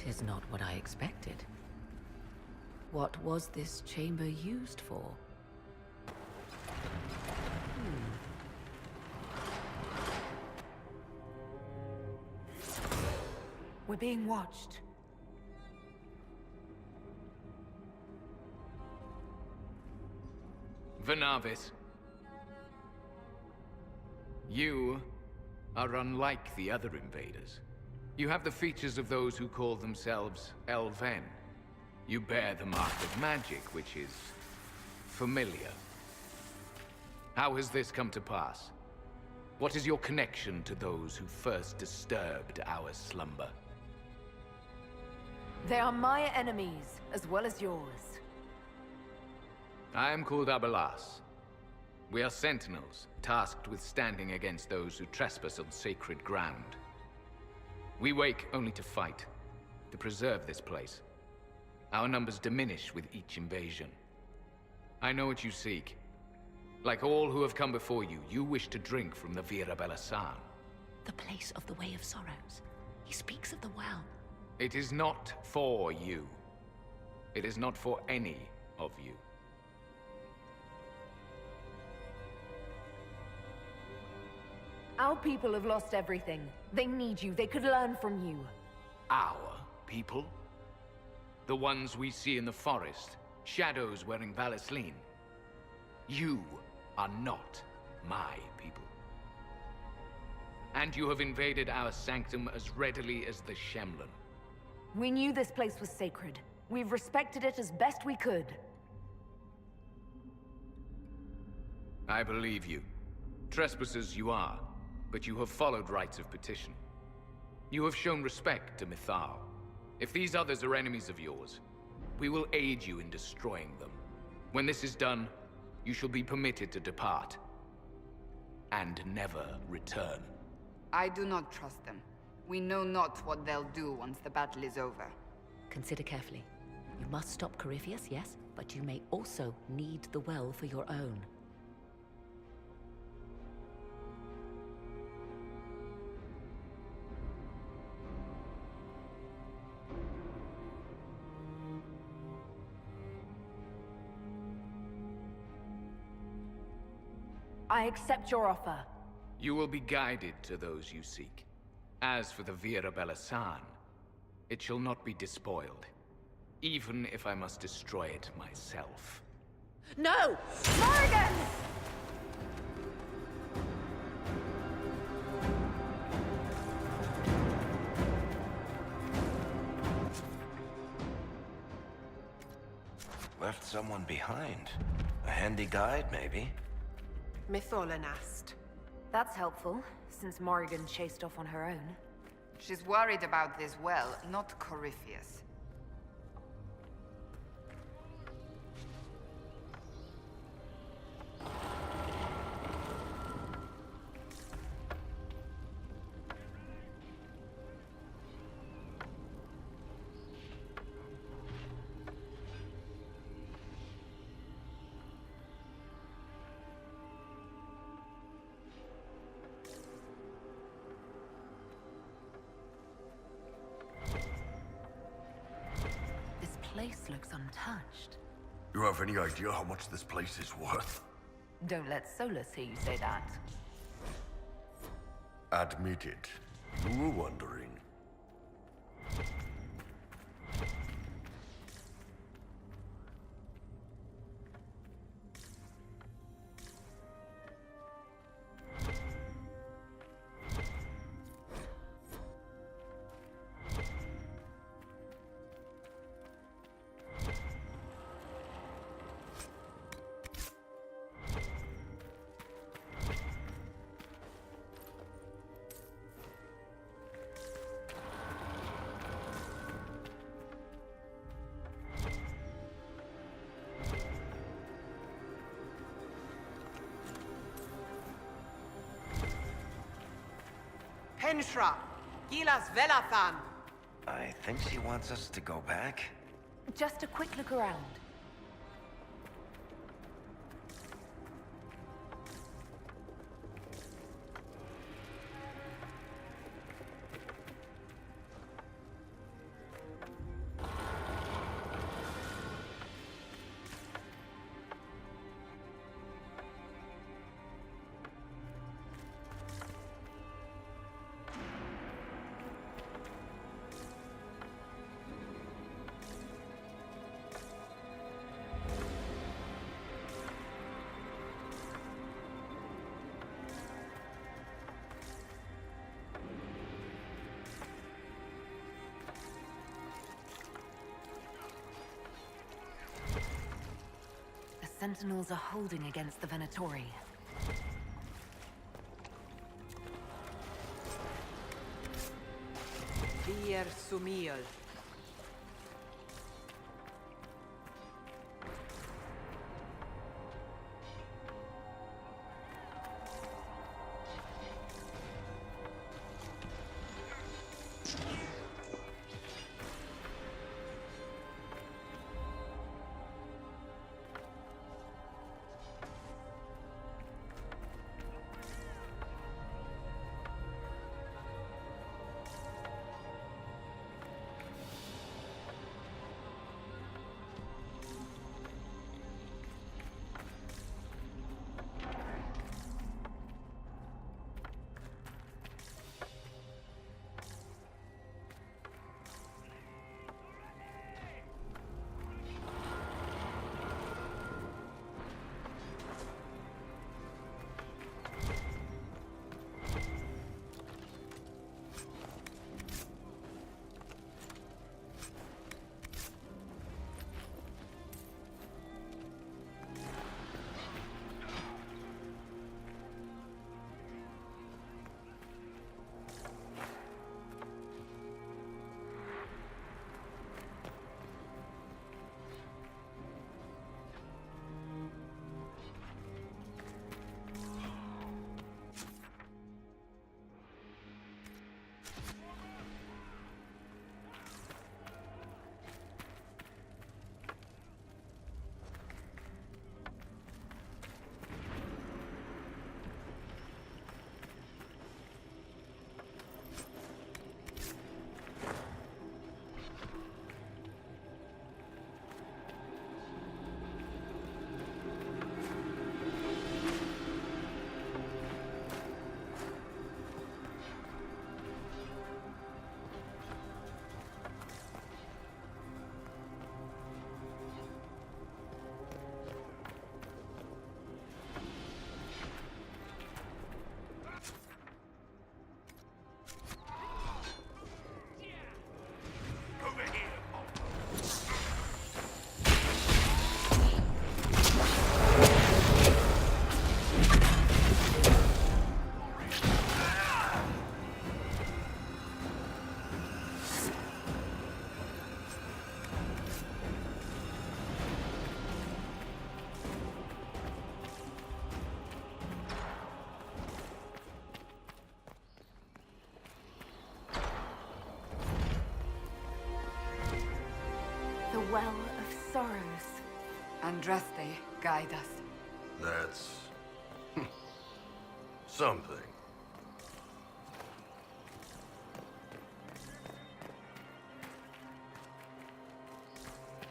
'Tis not what I expected. What was this chamber used for? We're being watched. Venavis. You are unlike the other invaders. You have the features of those who call themselves Elven. You bear the mark of magic, which is familiar. How has this come to pass? What is your connection to those who first disturbed our slumber? They are my enemies, as well as yours. I am called Abelas. We are sentinels, tasked with standing against those who trespass on sacred ground. We wake only to fight, to preserve this place. Our numbers diminish with each invasion. I know what you seek. Like all who have come before you, you wish to drink from the Vira Belasan. The place of the Way of Sorrows. He speaks of the well. It is not for you. It is not for any of you. Our people have lost everything. They need you. They could learn from you. Our people? The ones we see in the forest, shadows wearing Valisleen. You are not my people. And you have invaded our sanctum as readily as the Shemlin. We knew this place was sacred. We've respected it as best we could. I believe you. Trespassers you are, but you have followed rites of petition. You have shown respect to Mythal. If these others are enemies of yours, we will aid you in destroying them. When this is done, you shall be permitted to depart. And never return. I do not trust them. We know not what they'll do once the battle is over. Consider carefully. You must stop Corypheus, yes, but you may also need the well for your own. I accept your offer. You will be guided to those you seek. As for the Vira Belasan, it shall not be despoiled, even if I must destroy it myself. No! Morrigan! Left someone behind. A handy guide, maybe? Mytholan asked. That's helpful, since Morrigan chased off on her own. She's worried about this well, not Corypheus. Place looks untouched. You have any idea how much this place is worth? Don't let Solus hear you say that. Admit it. You were wondering. Penshra! Gilas Velathan! I think she wants us to go back. Just a quick look around. Sentinels are holding against the Venatori. Vir Sumiel. The Well of Sorrows. Andraste, guide us. That's... something.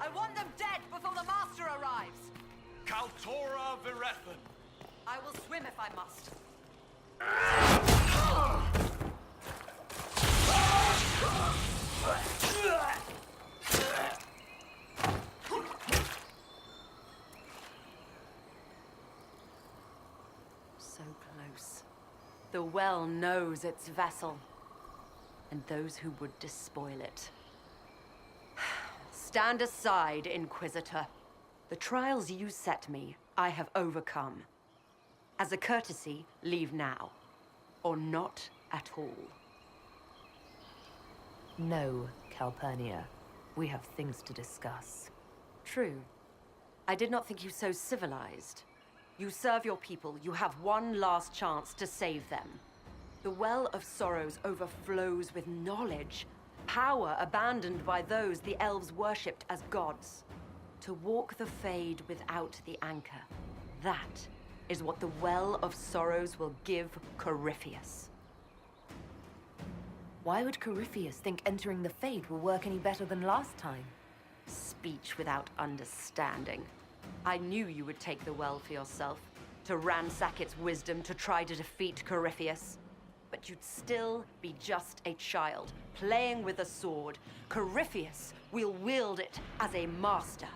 I want them dead before the Master arrives! Kaltora Virethan. I will swim if I must. So close. The well knows its vessel, and those who would despoil it. Stand aside, Inquisitor. The trials you set me, I have overcome. As a courtesy, leave now. Or not at all. No, Calpurnia. We have things to discuss. True. I did not think you so civilized. You serve your people. You have one last chance to save them. The Well of Sorrows overflows with knowledge. Power abandoned by those the elves worshipped as gods. To walk the Fade without the anchor. That is what the Well of Sorrows will give Corypheus. Why would Corypheus think entering the Fade will work any better than last time? Speech without understanding. I knew you would take the well for yourself, to ransack its wisdom to try to defeat Corypheus. But you'd still be just a child, playing with a sword. Corypheus will wield it as a master.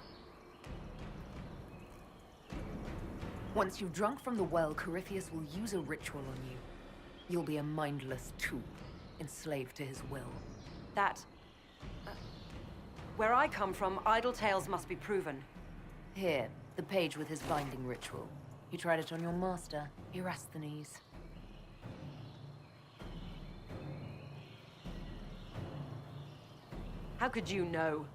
Once you've drunk from the well, Corypheus will use a ritual on you. You'll be a mindless tool, enslaved to his will. That... where I come from, idle tales must be proven. Here, The page with his binding ritual. You tried it on your master, Erasthenes. How could you know?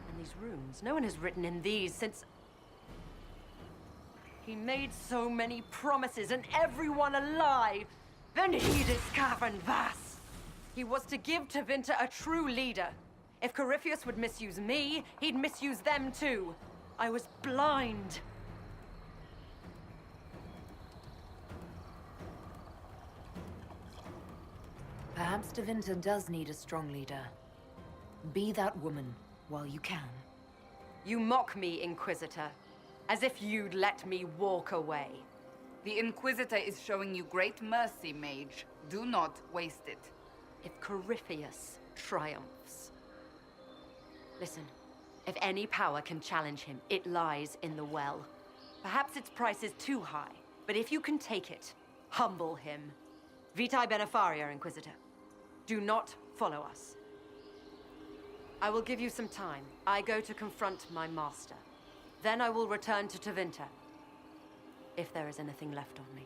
And these runes, no one has written in these since... He made so many promises and everyone alive. Then he did Cavern Vass. He was to give Tevinter a true leader. If Corypheus would misuse me, he'd misuse them too. I was blind. Perhaps Tevinter does need a strong leader. Be that woman while you can. You mock me, Inquisitor, as if you'd let me walk away. The Inquisitor is showing you great mercy, Mage. Do not waste it. If Corypheus triumphs. Listen, if any power can challenge him, it lies in the well. Perhaps its price is too high, but if you can take it, humble him. Vitae Benefaria, Inquisitor. Do not follow us. I will give you some time. I go to confront my master. Then I will return to Tevinter. If there is anything left of me.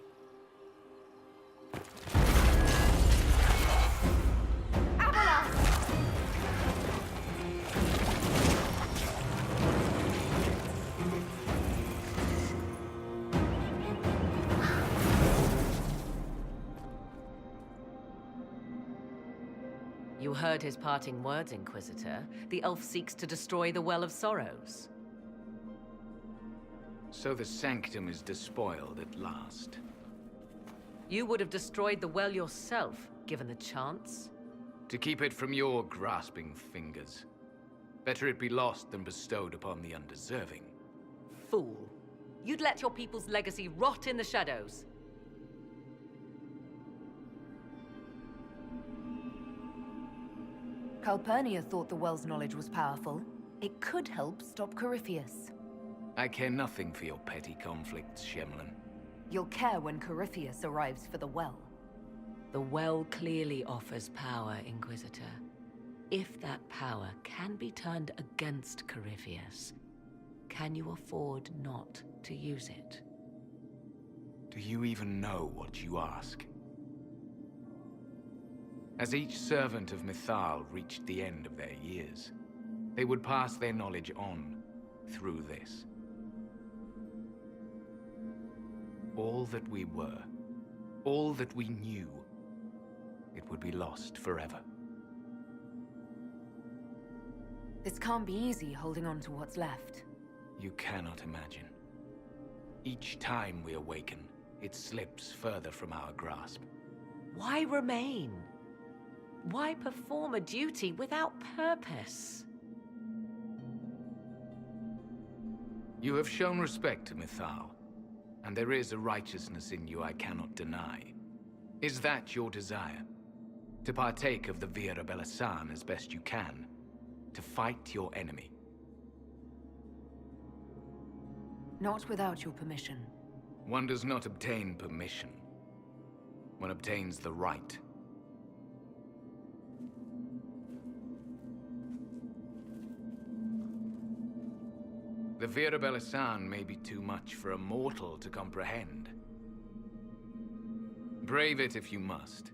You heard his parting words, Inquisitor. The elf seeks to destroy the Well of Sorrows. So the Sanctum is despoiled at last. You would have destroyed the well yourself, given the chance. To keep it from your grasping fingers. Better it be lost than bestowed upon the undeserving. Fool. You'd let your people's legacy rot in the shadows. Calpurnia thought the well's knowledge was powerful. It could help stop Corypheus. I care nothing for your petty conflicts, Shemlin. You'll care when Corypheus arrives for the well. The well clearly offers power, Inquisitor. If that power can be turned against Corypheus, can you afford not to use it? Do you even know what you ask? As each servant of Mythal reached the end of their years, they would pass their knowledge on through this. All that we were, all that we knew, it would be lost forever. This can't be easy, holding on to what's left. You cannot imagine. Each time we awaken, it slips further from our grasp. Why remain? Why perform a duty without purpose? You have shown respect to Mythal, and there is a righteousness in you I cannot deny. Is that your desire? To partake of the Vira Belasan as best you can? To fight your enemy? Not without your permission. One does not obtain permission. One obtains the right. The Vira Belasan may be too much for a mortal to comprehend. Brave it if you must.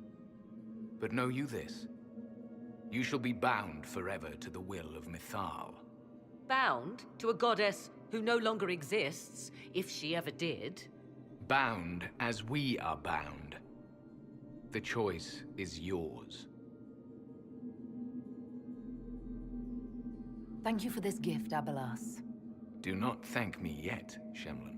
But know you this. You shall be bound forever to the will of Mythal. Bound to a goddess who no longer exists, if she ever did. Bound as we are bound. The choice is yours. Thank you for this gift, Abelas. Do not thank me yet, Shemlin.